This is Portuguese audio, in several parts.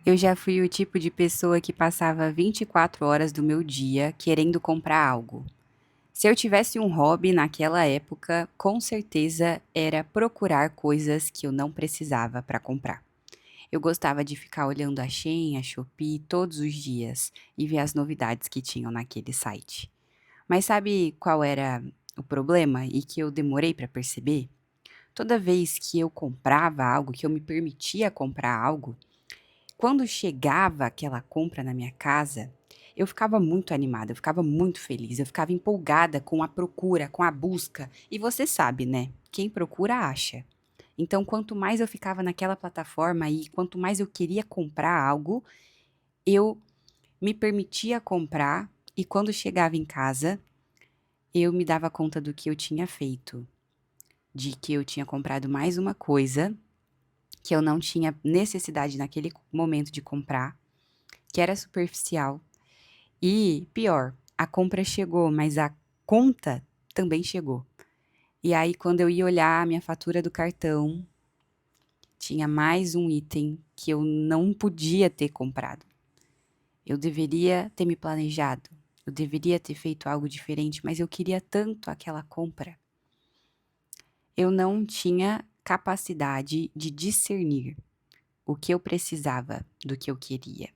Eu já fui o tipo de pessoa que passava 24 horas do meu dia querendo comprar algo. Se eu tivesse um hobby naquela época, com certeza era procurar coisas que eu não precisava para comprar. Eu gostava de ficar olhando a Shein, a Shopee todos os dias e ver as novidades que tinham naquele site. Mas sabe qual era o problema e que eu demorei para perceber? Toda vez que eu comprava algo, que eu me permitia comprar algo, quando chegava aquela compra na minha casa, eu ficava muito animada, eu ficava muito feliz, eu ficava empolgada com a procura, com a busca. E você sabe, né? Quem procura acha. Então, quanto mais eu ficava naquela plataforma e quanto mais eu queria comprar algo, eu me permitia comprar e quando chegava em casa, eu me dava conta do que eu tinha feito, de que eu tinha comprado mais uma coisa que eu não tinha necessidade naquele momento de comprar, que era superficial. E pior, a compra chegou, mas a conta também chegou. E aí, quando eu ia olhar a minha fatura do cartão, tinha mais um item que eu não podia ter comprado. Eu deveria ter me planejado, eu deveria ter feito algo diferente, mas eu queria tanto aquela compra. Eu não tinha capacidade de discernir o que eu precisava do que eu queria.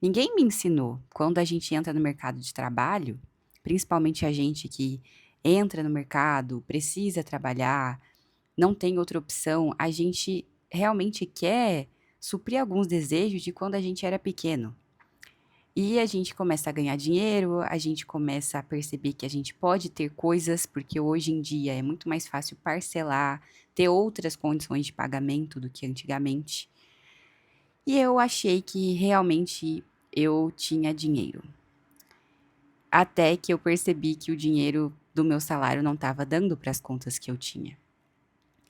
Ninguém me ensinou. Quando a gente entra no mercado de trabalho, principalmente a gente que entra no mercado, precisa trabalhar, não tem outra opção, a gente realmente quer suprir alguns desejos de quando a gente era pequeno. E a gente começa a ganhar dinheiro, a gente começa a perceber que a gente pode ter coisas, porque hoje em dia é muito mais fácil parcelar, ter outras condições de pagamento do que antigamente. E eu achei que realmente eu tinha dinheiro. Até que eu percebi que o dinheiro do meu salário não estava dando para as contas que eu tinha.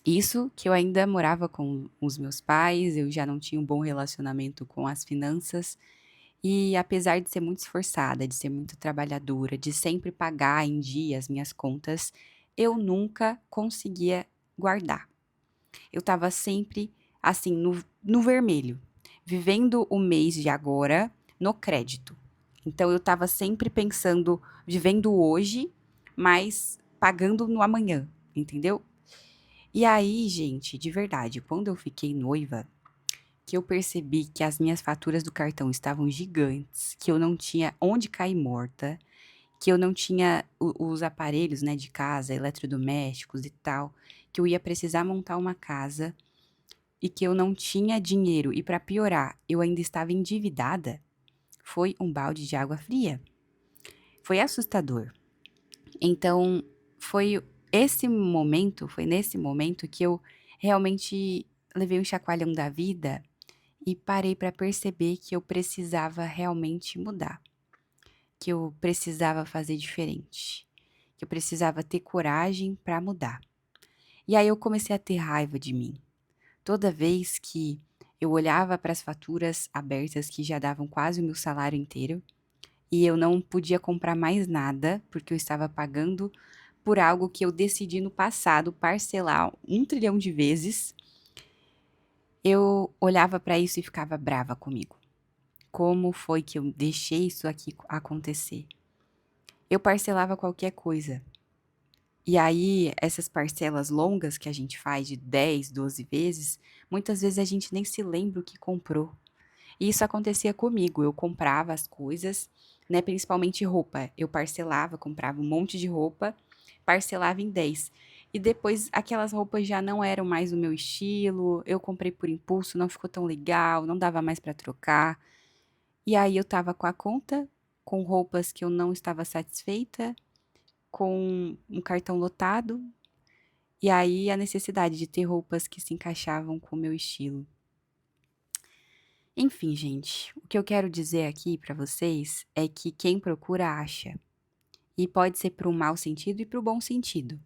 Isso que eu ainda morava com os meus pais, eu já não tinha um bom relacionamento com as finanças. E apesar de ser muito esforçada, de ser muito trabalhadora, de sempre pagar em dia as minhas contas, eu nunca conseguia guardar. Eu estava sempre assim, no vermelho, vivendo o mês de agora no crédito. Então eu estava sempre pensando, vivendo hoje, mas pagando no amanhã, entendeu? E aí, gente, de verdade, quando eu fiquei noiva, que eu percebi que as minhas faturas do cartão estavam gigantes, que eu não tinha onde cair morta, que eu não tinha os aparelhos, né, de casa, eletrodomésticos e tal, que eu ia precisar montar uma casa e que eu não tinha dinheiro e para piorar, eu ainda estava endividada, foi um balde de água fria. Foi assustador. Então, foi nesse momento que eu realmente levei um chacoalhão da vida e parei para perceber que eu precisava realmente mudar, que eu precisava fazer diferente, que eu precisava ter coragem para mudar. E aí eu comecei a ter raiva de mim. Toda vez que eu olhava para as faturas abertas que já davam quase o meu salário inteiro e eu não podia comprar mais nada porque eu estava pagando por algo que eu decidi no passado parcelar 1 trilhão de vezes, eu olhava para isso e ficava brava comigo. Como foi que eu deixei isso aqui acontecer? Eu parcelava qualquer coisa. E aí, essas parcelas longas que a gente faz de 10, 12 vezes, muitas vezes a gente nem se lembra o que comprou. E isso acontecia comigo, eu comprava as coisas, né, principalmente roupa. Eu parcelava, comprava um monte de roupa, parcelava em 10. E depois aquelas roupas já não eram mais o meu estilo, eu comprei por impulso, não ficou tão legal, não dava mais para trocar. E aí eu estava com a conta, com roupas que eu não estava satisfeita, com um cartão lotado, e aí a necessidade de ter roupas que se encaixavam com o meu estilo. Enfim, gente, o que eu quero dizer aqui pra vocês é que quem procura acha. E pode ser para o mau sentido e para o bom sentido.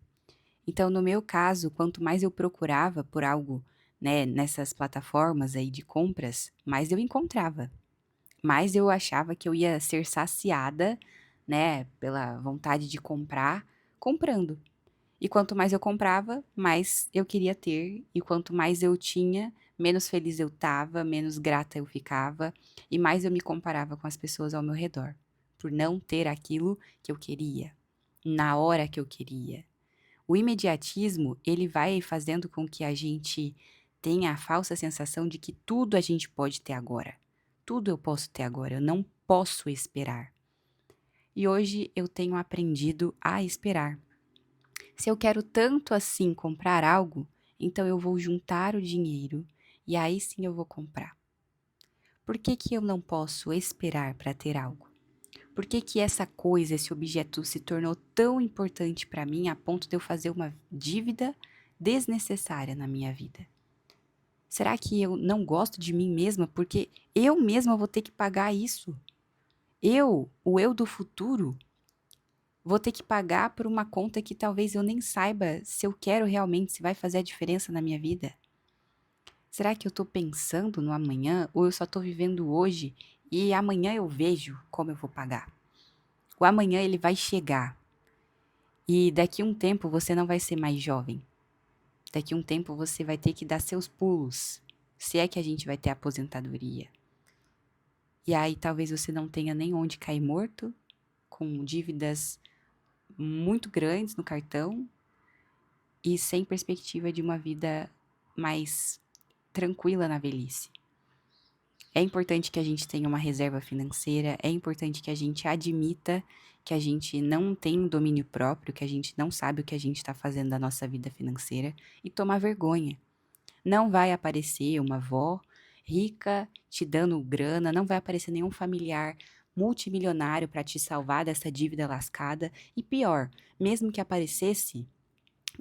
Então, no meu caso, quanto mais eu procurava por algo, né, nessas plataformas aí de compras, mais eu encontrava. Mais eu achava que eu ia ser saciada, né, pela vontade de comprar, comprando. E quanto mais eu comprava, mais eu queria ter, e quanto mais eu tinha, menos feliz eu tava, menos grata eu ficava e mais eu me comparava com as pessoas ao meu redor, por não ter aquilo que eu queria, na hora que eu queria. O imediatismo, ele vai fazendo com que a gente tenha a falsa sensação de que tudo a gente pode ter agora. Tudo eu posso ter agora, eu não posso esperar. E hoje eu tenho aprendido a esperar. Se eu quero tanto assim comprar algo, então eu vou juntar o dinheiro e aí sim eu vou comprar. Por que que eu não posso esperar para ter algo? Por que que essa coisa, esse objeto se tornou tão importante para mim a ponto de eu fazer uma dívida desnecessária na minha vida? Será que eu não gosto de mim mesma porque eu mesma vou ter que pagar isso? Eu, o eu do futuro, vou ter que pagar por uma conta que talvez eu nem saiba se eu quero realmente, se vai fazer a diferença na minha vida? Será que eu tô pensando no amanhã ou eu só tô vivendo hoje e amanhã eu vejo como eu vou pagar? O amanhã ele vai chegar e daqui um tempo você não vai ser mais jovem. Daqui um tempo você vai ter que dar seus pulos, se é que a gente vai ter aposentadoria. E aí talvez você não tenha nem onde cair morto, com dívidas muito grandes no cartão e sem perspectiva de uma vida mais tranquila na velhice. É importante que a gente tenha uma reserva financeira, é importante que a gente admita que a gente não tem domínio próprio, que a gente não sabe o que a gente está fazendo da nossa vida financeira e tomar vergonha. Não vai aparecer uma avó rica te dando grana, não vai aparecer nenhum familiar multimilionário para te salvar dessa dívida lascada. E pior, mesmo que aparecesse,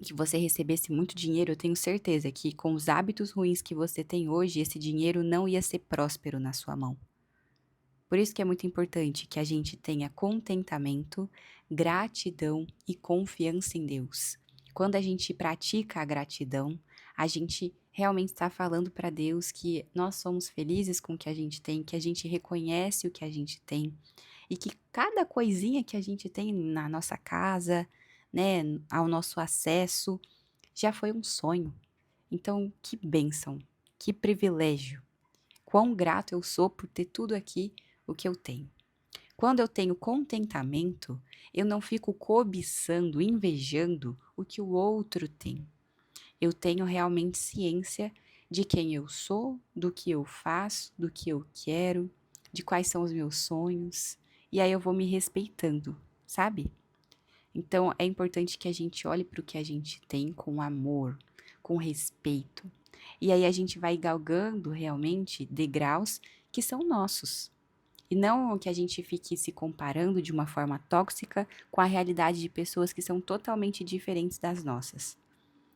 que você recebesse muito dinheiro, eu tenho certeza que com os hábitos ruins que você tem hoje, esse dinheiro não ia ser próspero na sua mão. Por isso que é muito importante que a gente tenha contentamento, gratidão e confiança em Deus. Quando a gente pratica a gratidão, a gente realmente está falando para Deus que nós somos felizes com o que a gente tem, que a gente reconhece o que a gente tem e que cada coisinha que a gente tem na nossa casa, né, ao nosso acesso, já foi um sonho. Então, que bênção, que privilégio. Quão grato eu sou por ter tudo aqui o que eu tenho. Quando eu tenho contentamento, eu não fico cobiçando, invejando o que o outro tem. Eu tenho realmente ciência de quem eu sou, do que eu faço, do que eu quero, de quais são os meus sonhos. E aí eu vou me respeitando, sabe? Então é importante que a gente olhe para o que a gente tem com amor, com respeito. E aí a gente vai galgando realmente degraus que são nossos. E não que a gente fique se comparando de uma forma tóxica com a realidade de pessoas que são totalmente diferentes das nossas.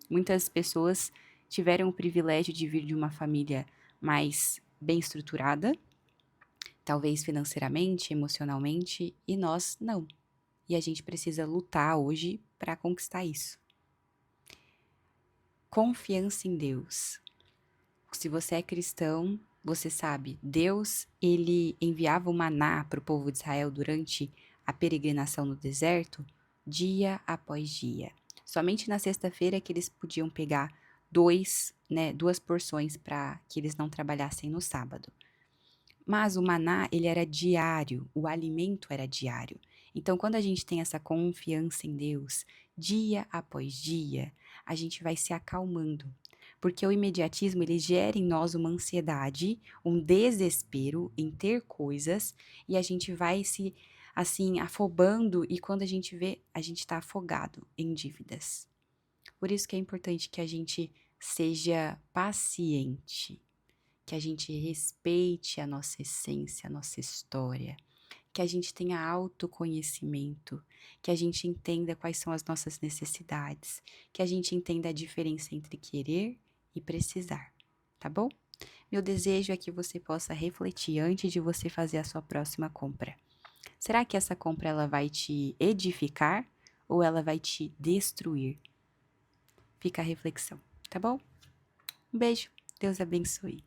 Muitas pessoas tiveram o privilégio de vir de uma família mais bem estruturada, talvez financeiramente, emocionalmente, e nós não. E a gente precisa lutar hoje para conquistar isso. Confiança em Deus. Se você é cristão, você sabe, Deus, ele enviava o maná para o povo de Israel durante a peregrinação no deserto, dia após dia. Somente na sexta-feira que eles podiam pegar duas porções para que eles não trabalhassem no sábado. Mas o maná, ele era diário, o alimento era diário. Então, quando a gente tem essa confiança em Deus, dia após dia, a gente vai se acalmando. Porque o imediatismo, ele gera em nós uma ansiedade, um desespero em ter coisas, e a gente vai se, assim, afobando, e quando a gente vê, a gente está afogado em dívidas. Por isso que é importante que a gente seja paciente, que a gente respeite a nossa essência, a nossa história, que a gente tenha autoconhecimento, que a gente entenda quais são as nossas necessidades, que a gente entenda a diferença entre querer e precisar, tá bom? Meu desejo é que você possa refletir antes de você fazer a sua próxima compra. Será que essa compra ela vai te edificar ou ela vai te destruir? Fica a reflexão, tá bom? Um beijo, Deus abençoe.